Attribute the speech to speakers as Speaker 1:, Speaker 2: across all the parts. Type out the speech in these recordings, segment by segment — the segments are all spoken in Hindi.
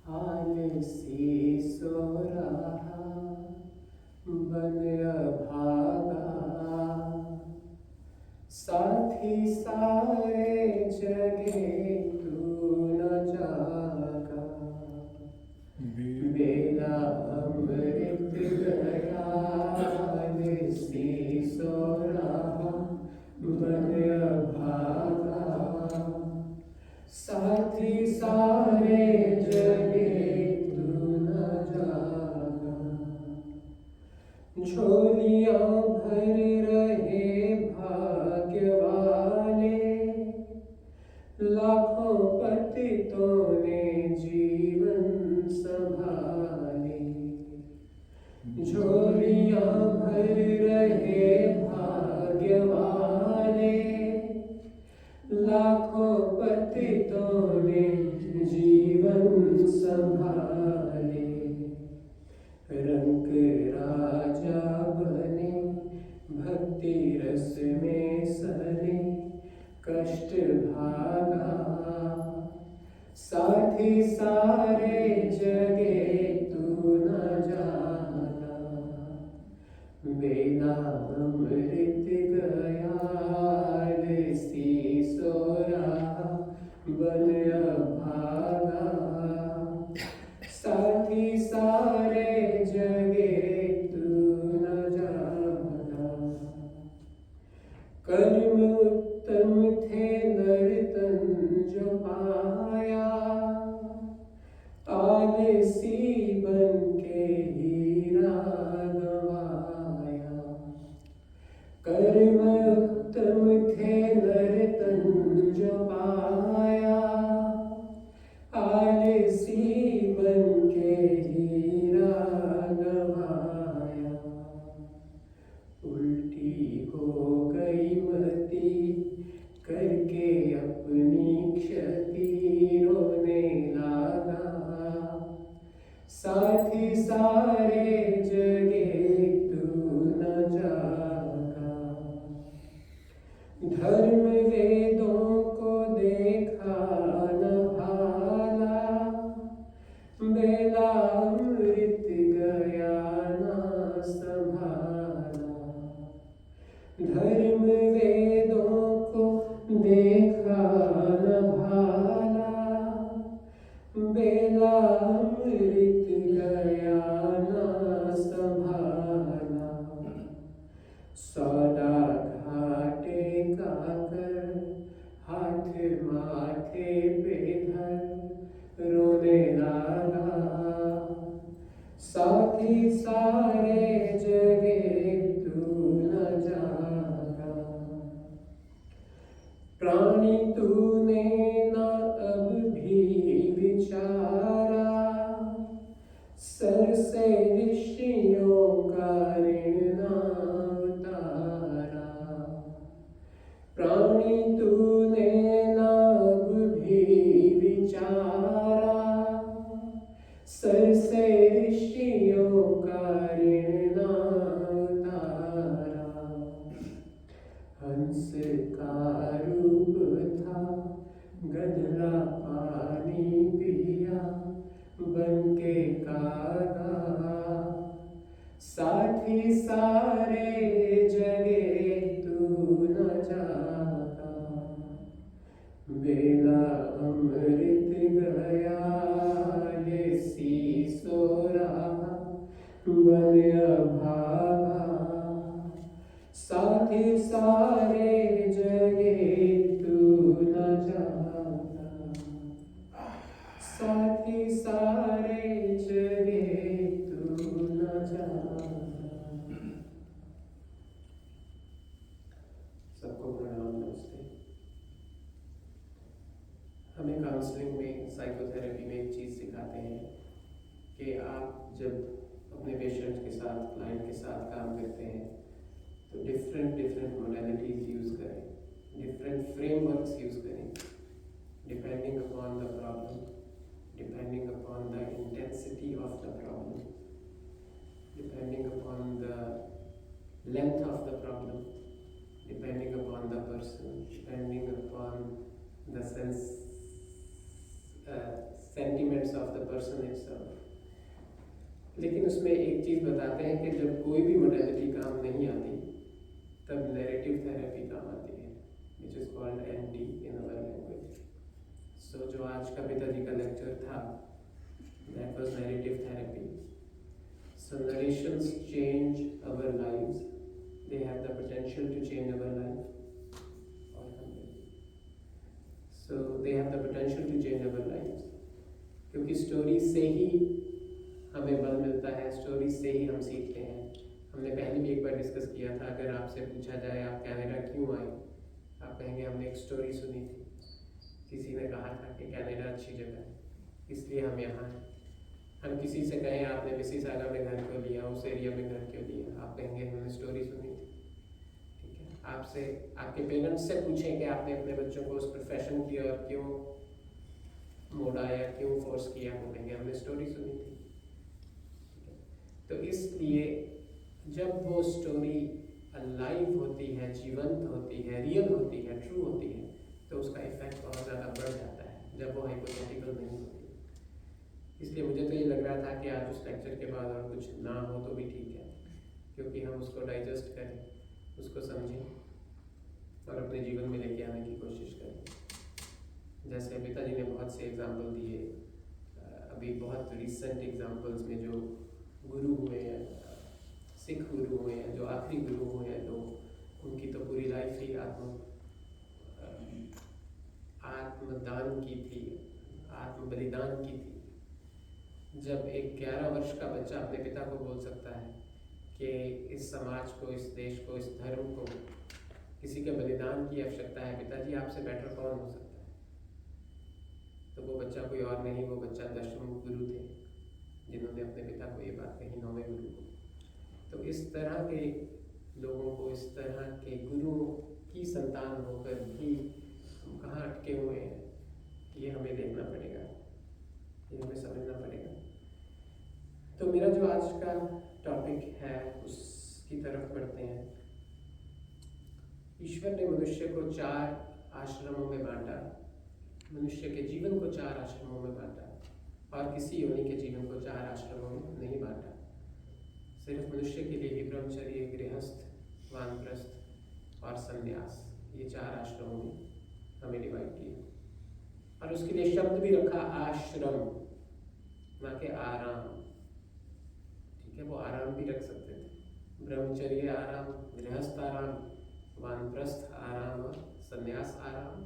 Speaker 1: आलसी सो रहा बन अभागा, साथी सारे जगे तू न जागा। बेला अमृत गया आलसी सो रहा बन अभागा, साथी सारे जगे तू न जागा। झोलियां भर रहे भाग्य वाले, लाखों पतितों ने जीवन संभाले। झोलियां भर रहे भाग्य वाले, लाखों पतितों ने जीवन संभाले। रंग राजा बने भक्ति रस में सने, कष्ट भागा, साथी सारे जगे तू न जागा। बेला अमृत गया आलसी सो रहा बन अभागा, साथी सारे जगे तू न जागा। कर्म उत्तम थे नर्तन जो पाया, आलसी बन के हीरा गवाया। कर्म उत्तम थे नर्तन जो पाया, आलसी बन के हीरा गवाया। उल्टी हो गई मति करके अपनी क्षति रोने लगा, साथी सारे जगे तू न जागा। धर्म वेदों को देखा न भाला, बेला अमृत गया न संभाला। धर्म वेदों को देखा न भाला, बेला अमृत गया न संभाला। सौदा घाटे का कर हाथ माथे पे धर रोने लगा, साथी सारे जगे तू न जागा। प्राणी तूने न अब भी विचारा, सर से ऋषियों का ऋण न उतारा। प्राणी तूने न अब भी विचारा, सर से ऋषियों का ऋण न उतारा। हंस का रूप था गदला पानी पिया बन के कागा, साथी सारे जगे तू न जागा। बेला अमृत गया आलसी सो रहा बन अभागा, साथी सारे जगे तू न जागा। साथी सारे जगे तू न जागा। सबको प्रणाम, नमस्ते। हमें काउंसलिंग में, साइकोथेरेपी में एक चीज़ सिखाते हैं कि आप जब अपने पेशेंट के साथ, क्लाइंट के साथ काम करते हैं तो डिफरेंट मोडेलिटीज़ यूज़ करें, डिफरेंट फ्रेमवर्क्स यूज़ करें, depending upon the problem, depending upon the intensity of the problem, depending upon the length of the problem, depending upon the person, depending upon the sentiment temperaments of the person itself. लेकिन उसमें एक चीज़ बताते हैं कि जब कोई भी मोडेलिटी काम नहीं आती तब नैरेटिव थेरेपी काम आती है, which is called NT in our language. So जो आज का पिताजी का लेक्चर था, that was narrative therapy. So narrations change our lives, they have the potential to change our life. So they have the potential to change our lives, क्योंकि स्टोरी से ही हमें बल मिलता है, स्टोरी से ही हम सीखते हैं। हमने पहले भी एक बार डिस्कस किया था, अगर आपसे पूछा जाए आप कनाडा क्यों आए, आप कहेंगे हमने एक स्टोरी सुनी थी, किसी ने कहा था कि कनाडा अच्छी जगह है इसलिए हम यहाँ हैं। हम किसी से कहें आपने मिसिसागा में घर क्यों लिया, उस एरिया में घर क्यों लिया, आप कहेंगे हमने स्टोरी सुनी थी। ठीक है, आपसे आपके पेरेंट्स से पूछें कि आपने अपने बच्चों को उस प्रोफेशन की और क्यों मोड़ा या क्यों फोर्स किया, वो कहेंगे हमने स्टोरी सुनी थी। तो इसलिए जब वो स्टोरी अलाइव होती है, जीवंत होती है, रियल होती है, ट्रू होती है, तो उसका इफेक्ट बहुत ज़्यादा बढ़ जाता है जब वो हाइपोथेटिकल नहीं होती। इसलिए मुझे तो ये लग रहा था कि आज उस लेक्चर के बाद और कुछ ना हो तो भी ठीक है, क्योंकि हम उसको डाइजेस्ट करें, उसको समझें और अपने जीवन में लेके आने की कोशिश करें। जैसे पिताजी ने बहुत से एग्जाम्पल दिए, अभी बहुत रिसेंट एग्जाम्पल्स में जो गुरु हुए हैं, सिख गुरु हुए हैं, जो आखिरी गुरु हुए हैं, तो उनकी तो पूरी लाइफ ही आत्मदान की थी, आत्म बलिदान की थी। जब एक 11 वर्ष का बच्चा अपने पिता को बोल सकता है कि इस समाज को, इस देश को, इस धर्म को किसी के बलिदान की आवश्यकता है, पिताजी आपसे बेटर कौन हो सकता है, तो वो बच्चा कोई और नहीं, वो बच्चा दशम गुरु थे जिन्होंने अपने पिता को ये बात कही, 9वें गुरु को। तो इस तरह के लोगों को, इस तरह के गुरुओं की संतान होकर भी हम कहाँ अटके हुए हैं, ये हमें देखना पड़ेगा, ये हमें समझना पड़ेगा। तो मेरा जो आज का टॉपिक है उसकी तरफ बढ़ते हैं। ईश्वर ने मनुष्य को 4 आश्रमों में बांटा, मनुष्य के जीवन को 4 आश्रमों में बांटा, और किसी योनि के जीवन को 4 आश्रमों में नहीं बांटा। सिर्फ मनुष्य के लिए ही ब्रह्मचर्य, गृहस्थ, वानप्रस्थ और संन्यास, ये 4 आश्रमों में हमें डिवाइड किया। और उसके लिए शब्द भी रखा आश्रम, ना कि आराम। ठीक है, वो आराम भी रख सकते थे, ब्रह्मचर्य आराम, गृहस्थ आराम, वानप्रस्थ आराम और संन्यास आराम।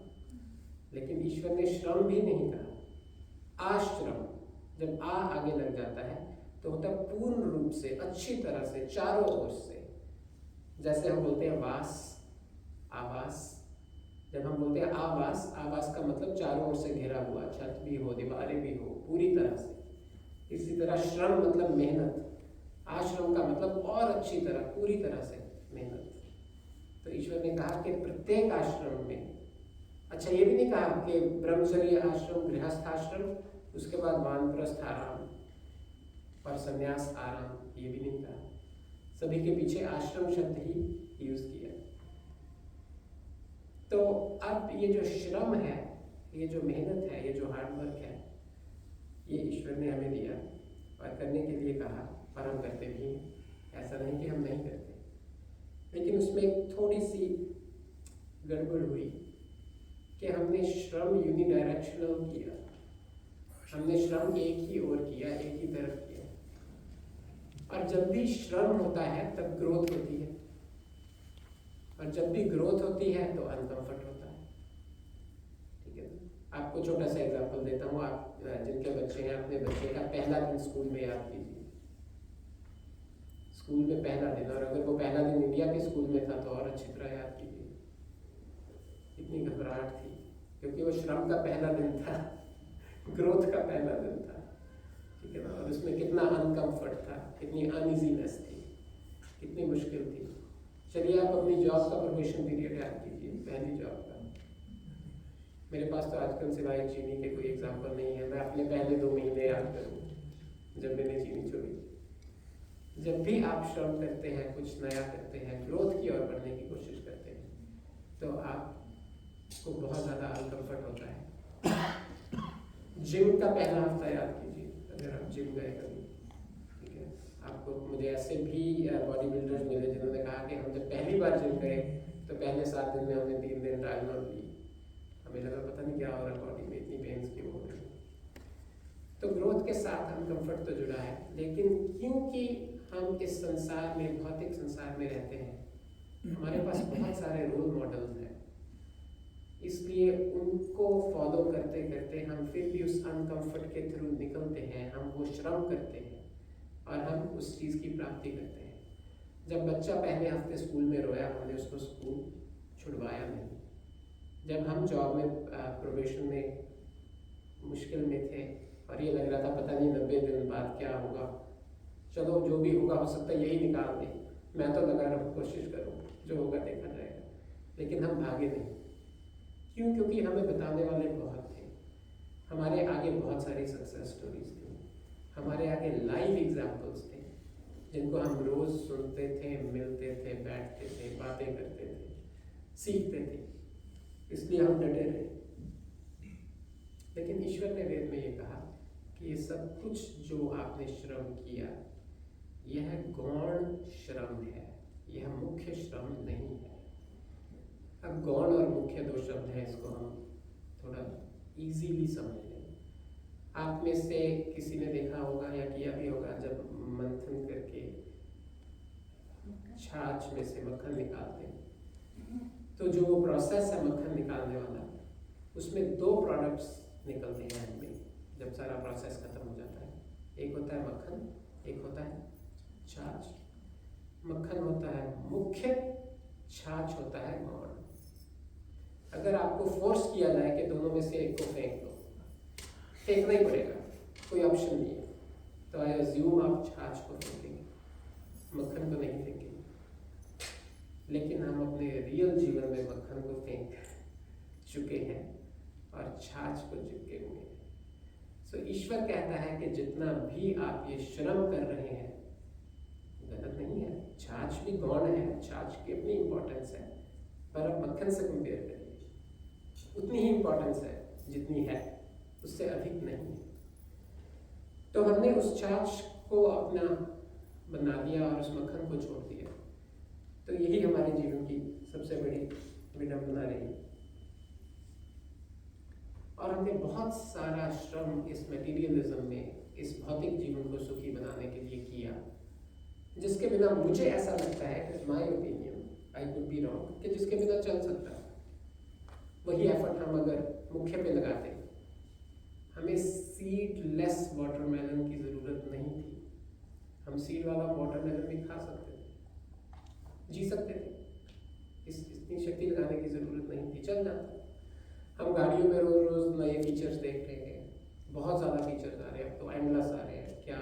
Speaker 1: लेकिन ईश्वर ने श्रम भी नहीं कहा, आश्रम। जब आ आगे लग जाता है तो होता पूर्ण रूप से, अच्छी तरह से, चारों ओर से। जैसे हम बोलते हैं वास, आवास, जब हम बोलते हैं आवास, आवास का मतलब चारों ओर से घिरा हुआ, छत भी हो, दीवारें भी हो, पूरी तरह से। इसी तरह श्रम मतलब मेहनत, आश्रम का मतलब और अच्छी तरह, पूरी तरह से मेहनत। तो ईश्वर ने कहा कि प्रत्येक आश्रम में, अच्छा ये भी नहीं कहा कि ब्रह्मचर्य आश्रम, गृहस्थ आश्रम, उसके बाद वानप्रस्थ आराम और संन्यास आराम, ये भी नहीं कहा। सभी के पीछे आश्रम शब्द ही यूज किया। तो अब ये जो श्रम है, ये जो मेहनत है, ये जो हार्डवर्क है, ये ईश्वर ने हमें दिया और करने के लिए कहा, और हम करते भी हैं। ऐसा नहीं कि हम नहीं करते, लेकिन उसमें थोड़ी सी गड़बड़ हुई कि हमने श्रम यूनिडायरेक्शनल किया। हमने श्रम एक ही ओर किया, एक ही तरफ किया। और जब भी श्रम होता है तब ग्रोथ होती है, और जब भी ग्रोथ होती है तो अनकंफर्ट होता है। ठीक है, आपको छोटा सा एग्जांपल देता हूँ। आप जिनके बच्चे हैं, अपने बच्चे का पहला दिन स्कूल में याद कीजिए। स्कूल में पहला दिन, और अगर वो पहला दिन इंडिया के स्कूल में था तो और अच्छी तरह याद कीजिए। कितनी घबराहट थी, क्योंकि वो श्रम का पहला दिन था, ग्रोथ का पहला दिन था। ठीक है ना, और उसमें कितना अनकंफर्ट था, कितनी अनइजीनेस थी, कितनी मुश्किल थी। चलिए आप अपनी जॉब का प्रोबेशन पीरियड याद कीजिए, पहली जॉब का। मेरे पास तो आजकल सिवाय चीनी के कोई एग्जाम्पल नहीं है। मैं अपने पहले 2 महीने याद करूँ जब मैंने चीनी छोड़ी। जब भी आप श्रम करते हैं, कुछ नया करते हैं, ग्रोथ की ओर बढ़ने की कोशिश करते हैं, तो आपको बहुत ज़्यादा अनकंफर्ट होता है। जिम का पहला हफ्ता याद कीजिए, अगर आप जिम गए कभी, ठीक है। आपको, मुझे ऐसे भी बॉडी बिल्डर्स मिले जिन्होंने कहा कि हम जब पहली बार जिम गए तो पहले 7 दिन में हमने 3 दिन टाइलनॉल ली, हमें लगा पता नहीं क्या हो रहा है बॉडी में, इतनी पेन्स क्यों हो रही है। तो ग्रोथ के साथ अनकंफर्ट तो जुड़ा है, लेकिन क्योंकि हम इस संसार में, भौतिक संसार में रहते हैं, हमारे पास बहुत सारे रोल मॉडल्स हैं, इसलिए उनको फॉलो करते करते हम फिर भी उस अनकंफर्ट के थ्रू निकलते हैं, हम वो श्रम करते हैं और हम उस चीज़ की प्राप्ति करते हैं। जब बच्चा पहले हफ्ते स्कूल में रोया, हमने उसको स्कूल छुड़वाया नहीं। जब हम जॉब में प्रोबेशन में मुश्किल में थे और ये लग रहा था पता नहीं 90 दिन बाद क्या होगा, चलो जो भी होगा, हो सकता है यही निकाल दे, मैं तो लगा रहा हूँ, कोशिश करूँ, जो होगा देखा जाएगा, लेकिन हम भागे नहीं। क्यों? क्योंकि हमें बताने वाले बहुत थे, हमारे आगे बहुत सारी सक्सेस स्टोरीज थी, हमारे आगे लाइव एग्जाम्पल्स थे जिनको हम रोज सुनते थे, मिलते थे, बैठते थे, बातें करते थे, सीखते थे, इसलिए हम डटे रहे। लेकिन ईश्वर ने वेद में ये कहा कि ये सब कुछ जो आपने श्रम किया, यह गौण श्रम है, यह मुख्य श्रम नहीं है। अब गौण और मुख्य 2 शब्द हैं, इसको हम थोड़ा इजीली समझ लें। आप में से किसी ने देखा होगा या किया भी होगा, जब मंथन करके छाछ में से मक्खन निकालते हैं, तो जो वो प्रोसेस है मक्खन निकालने वाला, उसमें 2 प्रोडक्ट्स निकलते हैं हमें जब सारा प्रोसेस खत्म हो जाता है। एक होता है मक्खन, एक होता है छाछ। मक्खन होता है मुख्य, छाछ होता है गौण। अगर आपको फोर्स किया जाए कि दोनों में से एक को फेंक दो, फेंकना ही पड़ेगा, कोई ऑप्शन नहीं है, तो आई अज्यूम आप छाछ को फेंकेंगे, मक्खन को नहीं फेंकेंगे। लेकिन हम अपने रियल जीवन में मक्खन को फेंक चुके हैं और छाछ को चिपके हुए हैं। सो ईश्वर कहता है कि जितना भी आप ये श्रम कर रहे हैं, गलत नहीं है, छाछ भी गौण है, छाछ की अपनी इंपॉर्टेंस है, पर आप मक्खन से कंपेयर करिए, उतनी ही इंपॉर्टेंस है जितनी है, उससे अधिक नहीं है। तो हमने उस छाछ को अपना बना दिया और उस मक्खन को छोड़ दिया। तो यही हमारे जीवन की सबसे बड़ी विडंबना रही। और हमने बहुत सारा श्रम इस मटेरियलिज्म में, इस भौतिक जीवन को सुखी बनाने के लिए किया, जिसके बिना मुझे ऐसा लगता है, my opinion, I could be wrong, कि जिसके बिना चल सकता। वही एफर्ट हम अगर मुख्य पे लगाते, हमें सीडलेस वाटरमेलन की ज़रूरत नहीं थी, हम सीड वाला वाटरमेलन भी खा सकते थे, जी सकते थे, इतनी शक्ति लगाने की ज़रूरत नहीं थी, चल जाता। हम गाड़ियों में रोज़ रोज़ नए फीचर्स देख रहे हैं, बहुत ज़्यादा फीचर्स आ रहे हैं, अब तो एंडलेस आ रहे हैं, क्या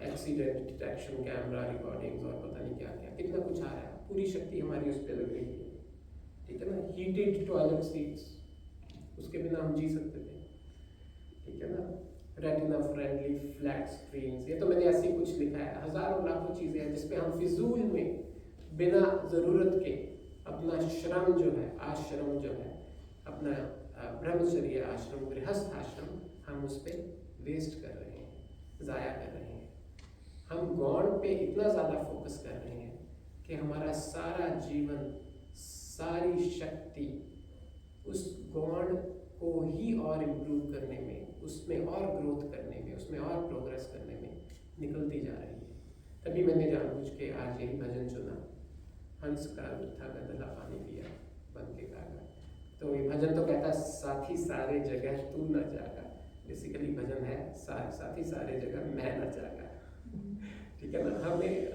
Speaker 1: एक्सीडेंट डिटेक्शन, कैमरा रिकॉर्डिंग्स और पता नहीं क्या क्या, कितना कुछ आ रहा है, पूरी शक्ति हमारी उस पर लग रही है, ठीक है ना। हीटेड टॉयलेट सीट्स, उसके बिना हम जी सकते थे, ठीक है ना। रेटिना फ्रेंडली फ्लैट स्क्रीन्स, ये तो मैंने ऐसे ही कुछ लिखा है, हज़ारों लाखों चीज़ें हैं जिसपे हम फिजूल में बिना ज़रूरत के अपना श्रम जो है, आश्रम जो है, अपना ब्रह्मचर्य आश्रम, गृहस्थ आश्रम, हम उस पर वेस्ट कर रहे हैं, ज़ाया कर रहे हैं। हम गौण पे इतना ज़्यादा फोकस कर रहे हैं कि हमारा सारा जीवन, सारी शक्ति उस गौण को ही और इम्प्रूव करने में, उसमें और ग्रोथ करने में, उसमें और प्रोग्रेस करने में निकलती जा रही है। तभी मैंने जानबूझ के आज यही भजन चुना, हंस का मीठा गंदला पानी पिया बन के गागा। तो ये भजन तो कहता है साथी सारे जगह तू न जागा, बेसिकली भजन है साथी सारे जगह मैं न जागा, ठीक है ना।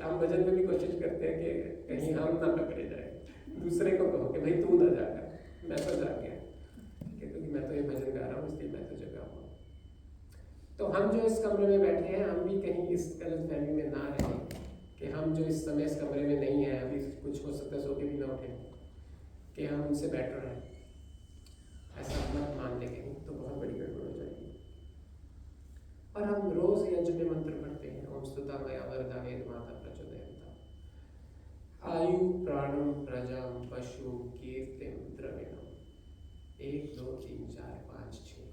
Speaker 1: हम भजन में भी कोशिश करते हैं कि कहीं हम ना पकड़े जाए, दूसरे को कहो कि भाई तू ना जागा, मैं तो जा गया, ठीक है, क्योंकि मैं तो ये भजन गा रहा हूँ इसलिए मैं तो जगा हुआ। तो हम जो इस कमरे में बैठे हैं, हम भी कहीं इस गलतफहमी में ना रहें कि हम जो इस समय इस कमरे में नहीं है, अभी कुछ हो सकता है सो के भी ना उठे, कि हम उनसे बेटर हैं, ऐसा मत मान ले कहीं, तो बहुत बड़ी गड़बड़ हो जाएगी। और हम रोज यज्ञ में मंत्र पढ़ते हैं, ओम स्तुता मया वरदा वेद माता प्रचोदयन्ता, आयु प्राणम प्रजाम पशु कीर्तिम द्रविणम, 1 2 3 4 5 6,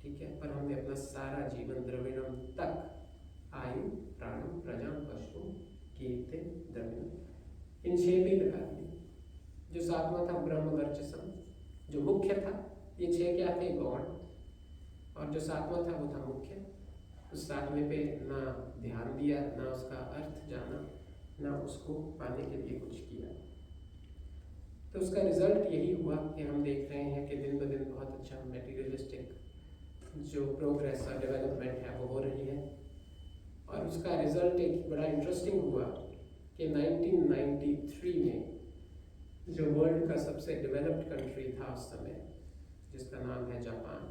Speaker 1: ठीक है, पर हमने अपना सारा जीवन द्रविणम तक आयु प्राणम प्रजा पशु कीर्ति द्रविणम इन 6 भी लगा दिए। जो 7वां था ब्रह्म वर्चसम, जो मुख्य था, ये 6 क्या थे? गौण। और जो 7वां था वो था मुख्य। उस 7वें पे ना ध्यान दिया, ना उसका अर्थ जाना, ना उसको पाने के लिए कुछ किया। तो उसका रिजल्ट यही हुआ कि हम देख रहे हैं कि दिन ब दिन बहुत अच्छा मेटीरियलिस्टिक जो प्रोग्रेस और डेवलपमेंट है वो हो रही है। और उसका रिजल्ट एक बड़ा इंटरेस्टिंग हुआ कि 1993 में जो वर्ल्ड का सबसे डेवलप्ड कंट्री था उस समय, जिसका नाम है जापान,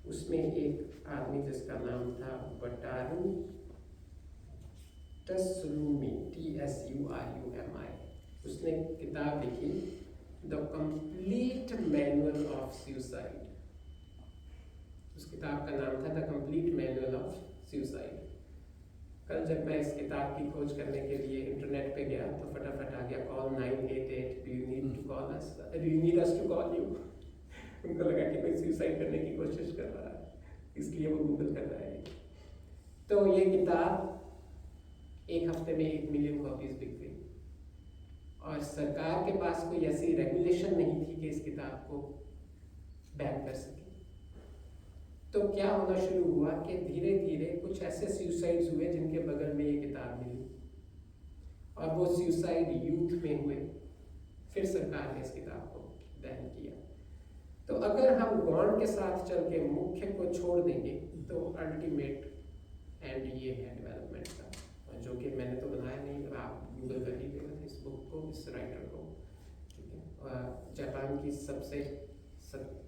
Speaker 1: उसमें एक आदमी जिसका नाम था वटारू टसुरुमी, TSURUMI, उसने किताब लिखी the complete manual of suicide. उस किताब का नाम था the complete manual of suicide. कल जब मैं इस किताब की खोज करने के लिए इंटरनेट पे गया तो फटाफट आ गया call 988, do you need to call us, do you need us to call you. उनको लगा कि कोई सुसाइड करने की कोशिश कर रहा है, इसलिए वो गूगल कर रहा है। तो ये किताब एक हफ्ते में 1 मिलियन कॉपीज बिक गई। और सरकार के पास कोई ऐसी रेगुलेशन नहीं थी कि इस किताब को बैन कर सके। तो क्या होना शुरू हुआ कि धीरे धीरे कुछ ऐसे सुसाइड्स हुए जिनके बगल में ये किताब मिली, और वो सुसाइड यूथ में हुए। फिर सरकार ने इस किताब को बैन किया। तो अगर हम गौण के साथ चल के मुख्य को छोड़ देंगे तो अल्टीमेट एंड ये है डेवलपमेंट का, जो कि मैंने तो बनाया नहीं, आप गूगल कर लीजिएगा इस बुक को, इस राइटर को, ठीक है। जापान की सबसे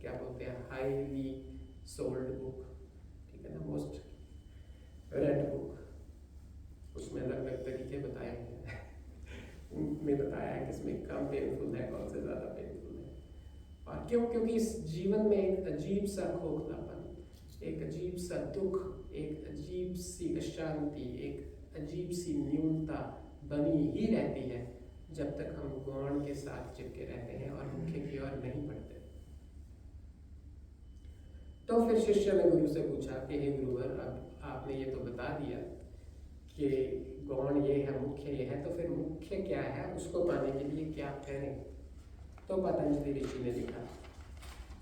Speaker 1: क्या बोलते हैं, हाईली सोल्ड बुक, ठीक है ना, मोस्ट रेड बुक। उसमें अलग अलग तरीके बताए हैं उनमें बताया है कि इसमें कम पेनफुल है, कौन से ज़्यादा पेनफुल है। और क्यों? क्योंकि इस जीवन में एक अजीब सा खोखलापन, एक अजीब सा दुख, एक अजीब सी अशांति, एक अजीब सी न्यूनता बनी ही रहती है जब तक हम गौण के साथ चिपके रहते हैं और मुख्य की ओर नहीं बढ़ते। तो फिर शिष्य ने गुरु से पूछा कि हे गुरुवर, अब आपने ये तो बता दिया कि गौण ये है, मुख्य ये है, तो फिर मुख्य क्या है, उसको पाने के लिए क्या करें? तो पतंजलि ऋषि ने लिखा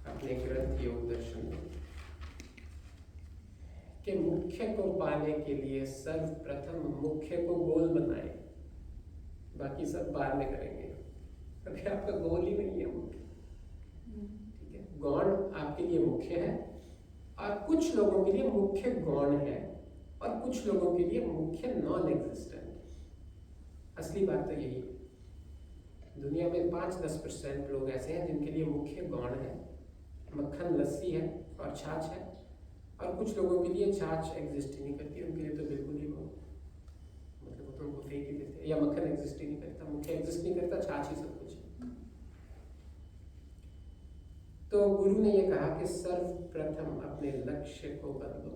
Speaker 1: अपने ग्रंथ योग दर्शन में कि मुख्य को पाने के लिए सर्वप्रथम मुख्य को गोल बनाए, बाकी सब बाद में करेंगे। अभी आपका गोल ही नहीं है मुख्य, ठीक है। गौण आपके लिए मुख्य है, और कुछ लोगों के लिए मुख्य गौण है, और कुछ लोगों के लिए मुख्य नॉन एग्जिस्टेंट। असली बात तो यही है। दुनिया में 5-10% लोग ऐसे हैं जिनके लिए मुख्य गौण है, मक्खन लस्सी है और छाछ है, और कुछ लोगों के लिए छाछ एग्जिस्ट ही नहीं करती, उनके लिए तो बिल्कुल ही मतलब वो तो उनको फेंक ही देते हैं, या मक्खन एग्जिस्ट ही नहीं करता, मुख्य एग्जिस्ट नहीं करता, छाछ ही सब कुछ है। तो गुरु ने ये कहा कि सर्वप्रथम अपने लक्ष्य को बदलो,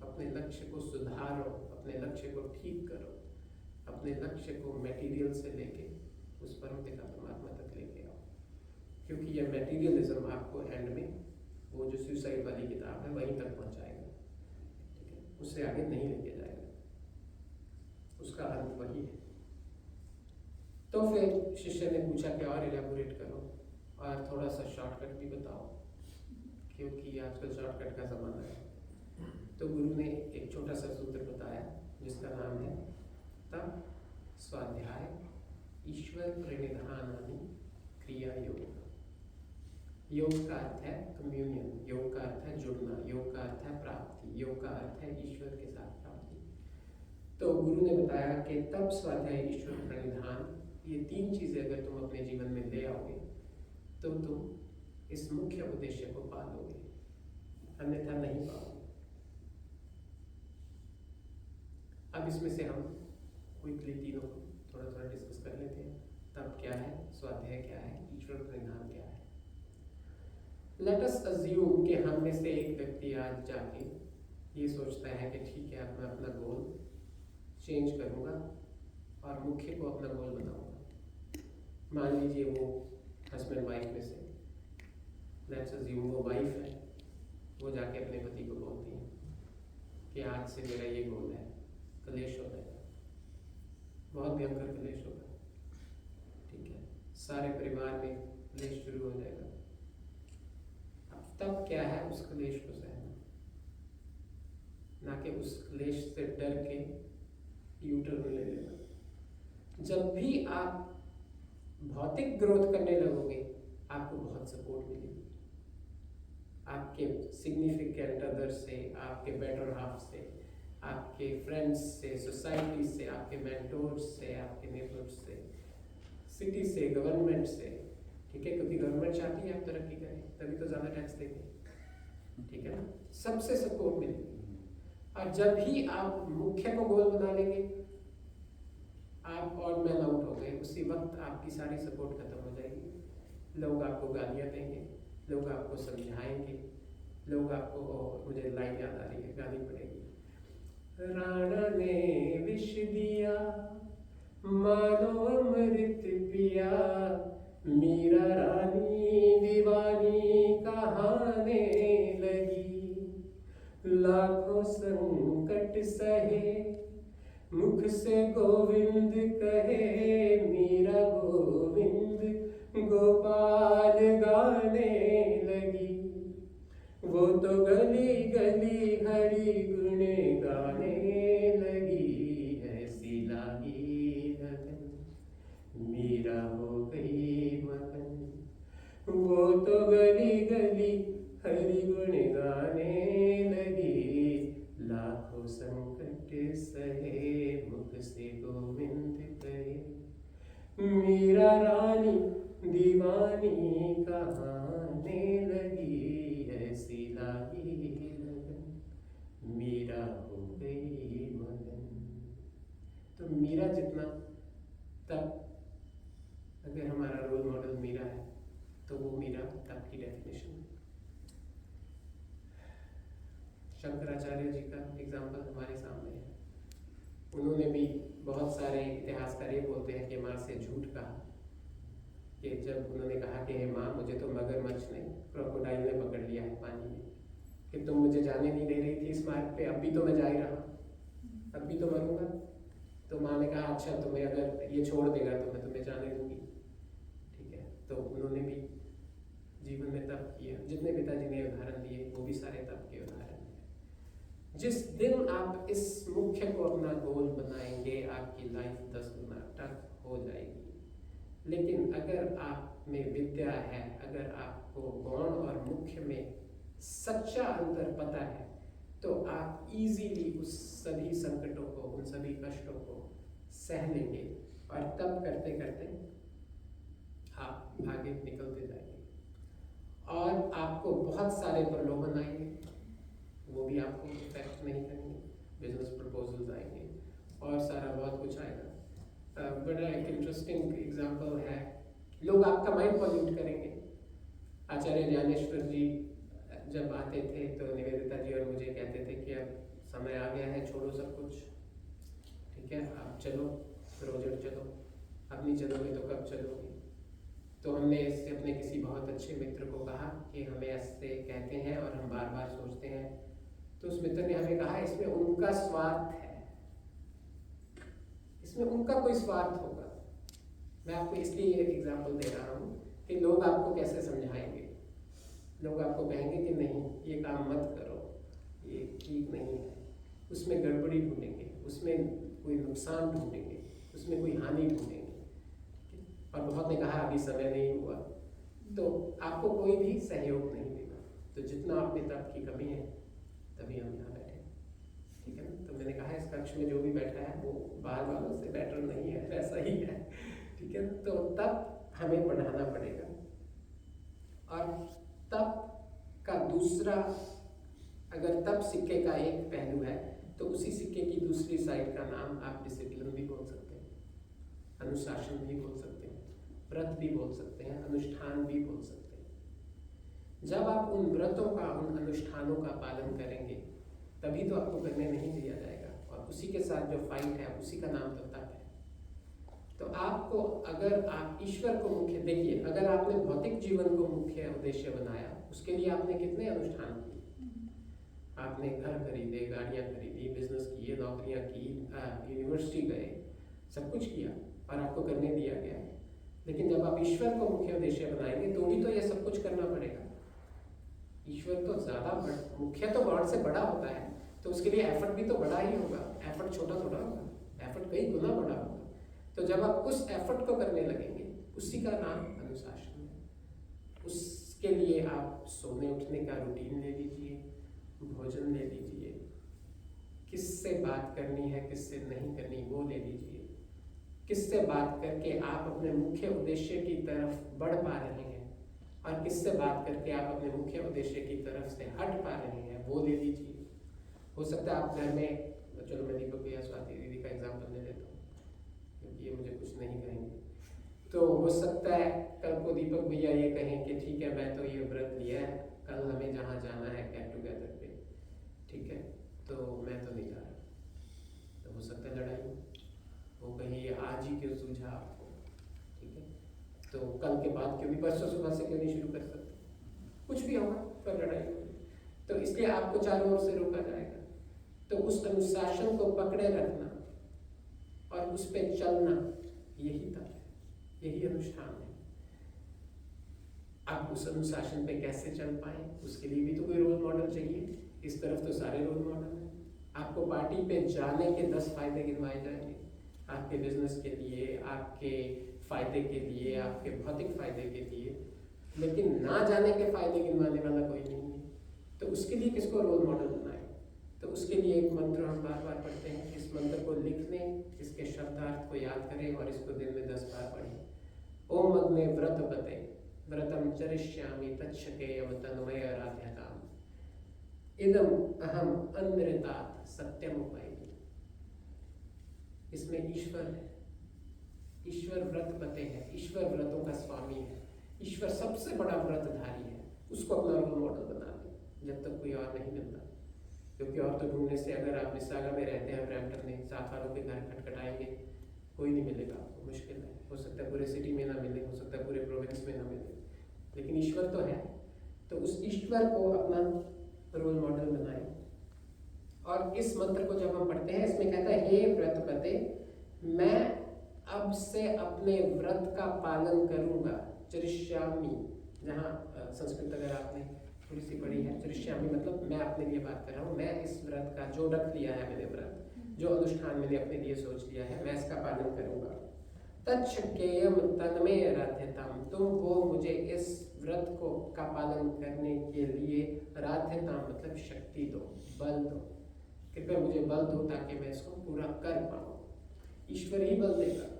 Speaker 1: अपने लक्ष्य को सुधारो, अपने लक्ष्य को ठीक करो, अपने लक्ष्य को मटेरियल से लेके उस परम पिता परमात्मा तक लेके आओ। क्योंकि ये मटेरियलिज्म आपको एंड में वो जो सुसाइड वाली किताब है वहीं तक पहुंचाएगा, ठीक है, उससे आगे नहीं लेके जाएगा, उसका अंत वही है। तो फिर शिष्य ने पूछा कि और इलैबोरेट करो और थोड़ा सा शॉर्टकट भी बताओ, क्योंकि आजकल शॉर्टकट का ज़माना है। तो गुरु ने एक छोटा सा सूत्र बताया जिसका नाम है तप स्वाध्याय ईश्वर प्रणिधानानि क्रिया योग। योग का अर्थ है कम्युनियन, योग का अर्थ है जुड़ना, योग का अर्थ है प्राप्ति, योग का अर्थ है ईश्वर के साथ प्राप्ति। तो गुरु ने बताया कि तप स्वाध्याय ईश्वर प्रणिधान, ये 3 चीज़ें अगर तुम अपने जीवन में ले आओगे तो तुम इस मुख्य उद्देश्य को पालोगे, अन्यथा नहीं पाओगे। अब इसमें से हम क्विकली तीनों को थोड़ा थोड़ा डिस्कस कर लेते हैं। तप क्या है, स्वाध्याय क्या है, ईश्वर प्रणिधान क्या है। लेट अस अज्यूम कि हम में से एक व्यक्ति आज जाके ये सोचता है कि ठीक है, अब मैं अपना गोल चेंज करूँगा और मुख्य को अपना गोल बनाऊँगा। मान लीजिए वो हस्बैंड वाइफ में से, लेट्स अज्यूम वो वाइफ है वो जाके अपने पति को बोलती हैं कि आज से मेरा ये गोल है, कलेश हो जाएगा, बहुत भयंकर कलेश होगा, ठीक है, सारे परिवार में कलेश शुरू हो जाएगा। अब तब क्या है, उस कलेश को सहना, ना कि उस कलेश से डर के यूटर्न ले लेना। जब भी आप भौतिक ग्रोथ करने लगोगे, आपको बहुत सपोर्ट मिलेगी, आपके सिग्निफिकेंट अदर से, आपके बेटर हाफ से, आपके फ्रेंड्स से, सोसाइटी से, आपके मेंटोर्स से, आपके नेबर्स से, सिटी से, गवर्नमेंट से, ठीक है, क्योंकि गवर्नमेंट चाहती है आप तरक्की करें, तभी तो ज़्यादा टैक्स देंगे, ठीक है ना, सबसे सपोर्ट मिलेगी। और जब भी आप मुख्य को गोल बना लेंगे, आप ऑड मैन आउट हो गए, उसी वक्त आपकी सारी सपोर्ट खत्म हो जाएगी। लोग आपको गालियाँ देंगे, लोग आपको समझाएंगे, लोग आपको, मुझे लाइन याद आ रही है, गाली पड़ेगी, राणा ने विष दिया मानो अमृत पिया, मीरा रानी दीवानी कहाने लगी, लाखों संकट सहे मुख से गोविंद कहे, मीरा गोविंद गोपाल गाने लगी, वो तो गली गली हरि गुण गाने लगी, ऐसी लागी लगन मीरा हो गई मगन, वो तो गली गली हरि गुण गाने लगी, लाखों संकट सहे मुख से गोविंद कहे, मीरा रानी दीवानी कहाने लगी, ऐसी लागी लगन मीरा हो गई मगन। तो मीरा जितना, तब अगर हमारा रोल मॉडल मीरा है तो वो मीरा तब की डेफिनेशन है। शंकराचार्य जी का एग्जाम्पल हमारे सामने है, उन्होंने भी, बहुत सारे इतिहासकार ये बोलते हैं कि माँ से झूठ कहा, कि जब उन्होंने कहा कि हे माँ, मुझे तो मगरमच्छ ने, क्रोकोडाइल ने पकड़ लिया है पानी में, कि तुम मुझे जाने नहीं दे रही थी इस मार्ग पे, अब भी तो मैं जा ही रहा, अब भी तो मरूंगा। तो माँ ने कहा अच्छा, तुम्हें अगर ये छोड़ देगा तो मैं तुम्हें जाने दूंगी, ठीक है। तो उन्होंने भी जीवन में तप किया, जितने पिताजी ने उदाहरण दिए वो भी सारे तप के उदाहरण हैं। जिस दिन आप इस मुख्य को अपना गोल बनाएंगे, आपकी लाइफ 10 गुना टफ हो जाएगी। लेकिन अगर आप में विद्या है, अगर आपको गौण और मुख्य में सच्चा अंतर पता है, तो आप इजीली उस सभी संकटों को, उन सभी कष्टों को सह लेंगे, और तब करते करते आप आगे निकलते जाएंगे। और आपको बहुत सारे प्रलोभन आएंगे, वो भी आपको इफेक्ट नहीं करेंगे, बिजनेस प्रपोजल्स आएंगे और सारा बहुत कुछ आएगा। बड़ा एक इंटरेस्टिंग एग्जांपल है, लोग आपका माइंड पॉल्यूट करेंगे। आचार्य ज्ञानेश्वर जी जब आते थे तो निवेदिता जी और मुझे कहते थे कि अब समय आ गया है, छोड़ो सब कुछ, ठीक है, आप चलो, प्रोजेक्ट चलो, अब नहीं चलोगे तो कब चलोगे। तो हमने इससे अपने किसी बहुत अच्छे मित्र को कहा कि हमें ऐसे कहते हैं और हम बार बार सोचते हैं। तो उस मित्र ने हमें कहा इसमें उनका स्वार्थ है, इसमें उनका कोई स्वार्थ होगा। मैं आपको इसलिए ये एग्जाम्पल दे रहा हूँ कि लोग आपको कैसे समझाएंगे। लोग आपको कहेंगे कि नहीं ये काम मत करो, ये ठीक नहीं है, उसमें गड़बड़ी ढूंढेंगे, उसमें कोई नुकसान ढूंढेंगे, उसमें कोई हानि ढूंढेंगे। और बहुत ने कहा अभी समय नहीं हुआ, तो आपको कोई भी सहयोग नहीं देगा। तो जितना अपने तप की कमी है, तभी हम यहाँ बैठे, ठीक है ना। तो मैंने कहा इस कक्ष में जो भी बैठा है वो बाहर वालों से बेटर नहीं है, वैसा ही है, ठीक है। तो तब हमें पढ़ाना पड़ेगा। और तप का दूसरा, अगर तप सिक्के का एक पहलू है, तो उसी सिक्के की दूसरी साइड का नाम आप डिसिप्लिन भी बोल सकते हैं, अनुशासन भी बोल सकते हैं, व्रत भी बोल सकते हैं, अनुष्ठान भी बोल सकते हैं। जब आप उन व्रतों का, उन अनुष्ठानों का पालन करेंगे, तभी तो आपको करने नहीं दिया जाएगा, और उसी के साथ जो फाइट है उसी का नाम तो तप है। तो आपको, अगर आप ईश्वर को मुख्य, देखिए अगर आपने भौतिक जीवन को मुख्य उद्देश्य बनाया, उसके लिए आपने कितने अनुष्ठान किए, आपने घर खरीदे, गाड़ियाँ खरीदी, बिजनेस किए, नौकरियाँ की, यूनिवर्सिटी गए, सब कुछ किया और आपको करने दिया गया है। लेकिन जब आप ईश्वर को मुख्य उद्देश्य बनाएंगे तो भी तो ये सब कुछ करना पड़ेगा। ईश्वर तो ज़्यादा मुख्य तो गॉड से बड़ा होता है, तो उसके लिए एफर्ट भी तो बड़ा ही होगा। एफर्ट छोटा थोड़ा होगा, एफर्ट कई गुना बड़ा होगा। तो जब आप उस एफर्ट को करने लगेंगे, उसी का नाम अनुशासन है। उसके लिए आप सोने उठने का रूटीन ले लीजिए, भोजन ले लीजिए, किससे बात करनी है किससे नहीं करनी वो ले लीजिए, किससे बात करके आप अपने मुख्य उद्देश्य की तरफ बढ़ पा रहे हैं और किससे बात करके आप अपने मुख्य उद्देश्य की तरफ से हट पा रहे हैं वो ले लीजिए। हो सकता है आप घर में, चलो मैं दीपक भैया स्वाति दीदी का एग्जाम्पल ले लेता हूँ क्योंकि ये मुझे कुछ नहीं कहेंगे। तो हो सकता है कल को दीपक भैया ये कहें कि ठीक है मैं तो ये व्रत लिया है, कल हमें जहाँ जाना है गेट टुगेदर पे, ठीक है तो मैं तो नहीं जा रहा। तो हो सकता है लड़ाई हो, वो कहीं आज ही क्यों सुलझा आपको, ठीक है तो कल के बाद क्यों भी, परसों सुबह से क्यों नहीं शुरू कर सकते, कुछ भी होगा पर लड़ाई होगी। तो इसलिए आपको चारों ओर से रोका जाएगा। तो उस अनुशासन को पकड़े रखना और उस पर चलना, यही तप है, यही अनुष्ठान है। आप उस अनुशासन पे कैसे चल पाए, उसके लिए भी तो कोई रोल मॉडल चाहिए। इस तरफ तो सारे रोल मॉडल हैं। आपको पार्टी पे जाने के 10 फायदे गिनवाए जाएंगे, आपके बिजनेस के लिए, आपके फायदे के लिए, आपके भौतिक फायदे के लिए, लेकिन ना जाने के फायदे गिनवाने वाला कोई नहीं है। तो उसके लिए किसको रोल मॉडल बनाए? तो उसके लिए एक मंत्र हम बार बार पढ़ते हैं। इस मंत्र को लिख लें, इसके शब्दार्थ को याद करें और इसको दिन में 10 बार पढ़ें। ओम अग्ने व्रत बते व्रतम चरिष्यामि तच्छकेयम तन्मय आराध्यताम इदम अहम अनृतात् सत्यम उपैमि। इसमें ईश्वर है, ईश्वर व्रत पते है, ईश्वर व्रतों का स्वामी है, ईश्वर सबसे बड़ा व्रतधारी है। उसको अपना रोल मॉडल बना दें जब तक कोई और नहीं मिलता। क्योंकि और तो ढूंढने से, अगर आप मिसागा में रहते हैं, ब्रैम्पटन में 7 वालों के घर खटखटाएंगे, कोई नहीं मिलेगा आपको, मुश्किल है। हो सकता है पूरे सिटी में ना मिले, हो सकता है पूरे प्रोविंस में ना मिले, लेकिन ईश्वर तो है। तो उस ईश्वर को अपना रोल मॉडल बनाए। और इस मंत्र को जब हम पढ़ते हैं, इसमें कहता है हे व्रतपते, मैं अब से अपने व्रत का पालन करूंगा। चरिष्यामि, जहाँ संस्कृत अगर आपने थोड़ी सी पढ़ी है, चरिष्यामि मतलब मैं अपने लिए बात कर रहा हूँ। मैं इस व्रत का जो रख लिया है मैंने व्रत, जो अनुष्ठान मैंने अपने लिए सोच लिया है, मैं इसका पालन करूंगा। तच्छकेयम तन्मय राध्यताम, तुम वो मुझे इस व्रत को का पालन करने के लिए राध्यता मतलब शक्ति दो, बल दो। कृपया मुझे बल दो ताकि मैं इसको पूरा कर पाऊँ। ईश्वर ही बल देगा।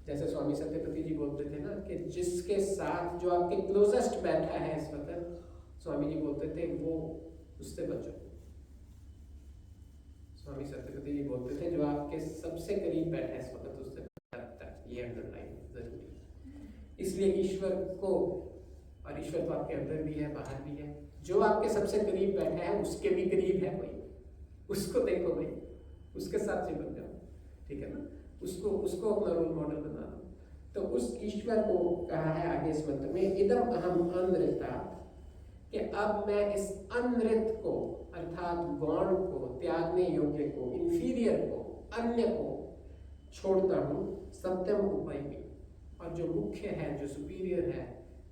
Speaker 1: जैसे स्वामी सत्यपति जी बोलते थे ना कि जिसके साथ जो आपके क्लोजेस्ट बैठा है इस वक्त, स्वामी जी बोलते थे वो उससे बचो। स्वामी सत्यपति जी बोलते थे जो आपके सबसे करीब बैठा है इस वक्त उससे तक, ये अंडरलाइन जरूरी। इसलिए ईश्वर को, और ईश्वर तो आपके अंदर भी है बाहर भी है, जो आपके सबसे करीब बैठा है उसके भी करीब है कोई, उसको देखो भाई, उसके साथ चिपक जाओ, ठीक है ना। उसको अपना रोल मॉडल बना दो। तो उस ईश्वर को कहा है आगे इस मंत्र में, इदम अहम अनृतात्, कि अब मैं इस अनृत को अर्थात गौण को, त्यागने योग्य को, इंफीरियर को, अन्य को छोड़ता हूँ। सत्यम उपैमि, और जो मुख्य है, जो सुपीरियर है,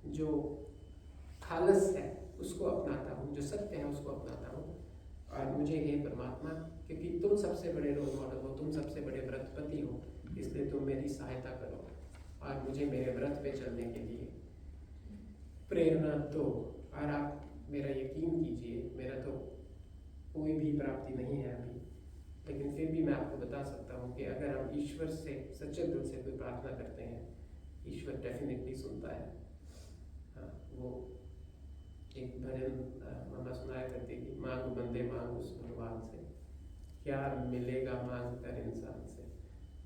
Speaker 1: जो खालस है, उसको अपनाता हूँ, जो सत्य है उसको अपनाता हूँ। और मुझे हे परमात्मा, क्योंकि तुम सबसे बड़े रोल मॉडल हो, तुम सबसे बड़े व्रतपति हो, इसलिए तुम मेरी सहायता करो और मुझे मेरे व्रत पे चलने के लिए प्रेरणा दो। और आप मेरा यकीन कीजिए, मेरा तो कोई भी प्राप्ति नहीं है अभी, लेकिन फिर भी मैं आपको बता सकता हूँ कि अगर हम ईश्वर से सच्चे दिल से कोई प्रार्थना करते हैं, ईश्वर डेफिनेटली सुनता है। हाँ, वो एक भजन मामा सुनाया करती थी, मांग बंदे मांग उस भगवान से, क्या मिलेगा मांग कर इंसान से।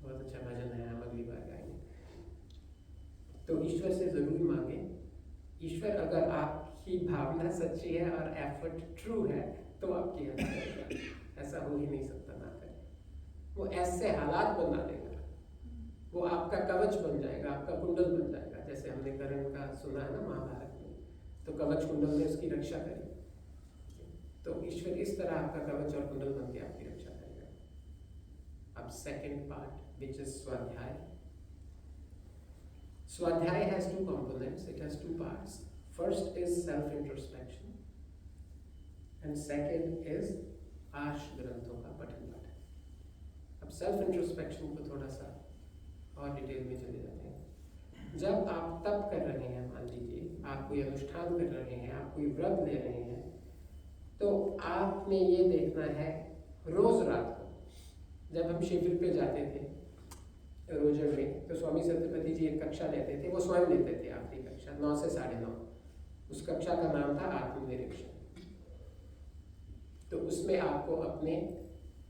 Speaker 1: बहुत अच्छा भजन है, हम अगली बार गाएंगे। तो ईश्वर से जरूर मांगे। ईश्वर अगर आपकी भावना सच्ची है और एफर्ट ट्रू है तो आपकी हेल्प करेगा। ऐसा हो ही नहीं सकता ना करे। वो ऐसे हालात बना देगा, वो आपका कवच बन जाएगा, आपका कुंडल बन जाएगा। जैसे हमने कर्ण का सुना है ना महाभारत में, तो कवच कुंडल ने उसकी रक्षा करी। तो ईश्वर इस तरह आपका कवच और कुंडल बन के आपकी रक्षा करेगा। अब second part which is swadhyaya. Swadhyaya has two components, it has two parts. First is self introspection and second is arsha ग्रंथों का पठन पाठन। अब सेल्फ इंट्रोस्पेक्शन को थोड़ा सा और डिटेल में चले जाते हैं। जब आप तप कर रहे हैं, मान लीजिए आप कोई अनुष्ठान कर रहे हैं, आप कोई व्रत ले रहे हैं, तो आपने ये देखना है रोज रात को, जब हम शिविर पे जाते थे रोजर में, तो स्वामी सत्यपति जी एक कक्षा लेते थे, वो स्वयं लेते थे आखिरी कक्षा 9 से 9:30। उस कक्षा का नाम था आत्मनिरीक्षण। तो उसमें आपको अपने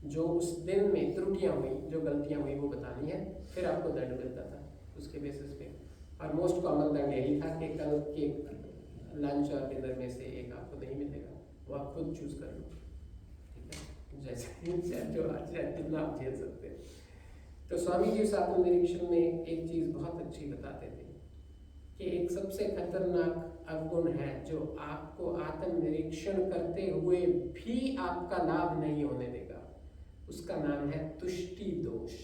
Speaker 1: जो उस दिन में त्रुटियां हुई, जो गलतियां हुई, वो बतानी है, फिर आपको दंड मिलता था उसके बेसिस पे। और मोस्ट कॉमन दंड यही था कि कल के लंच और डिनर में से एक आपको नहीं मिलेगा, वो आप खुद चूज कर लो, ठीक है, जैसे जो जितना आप झेल सकते हैं। तो स्वामी जी उस आत्मनिरीक्षण में एक चीज बहुत अच्छी बताते थे कि एक सबसे खतरनाक अवगुण है जो आपको आत्मनिरीक्षण करते हुए भी आपका लाभ नहीं होने देगा, उसका नाम है तुष्टि दोष।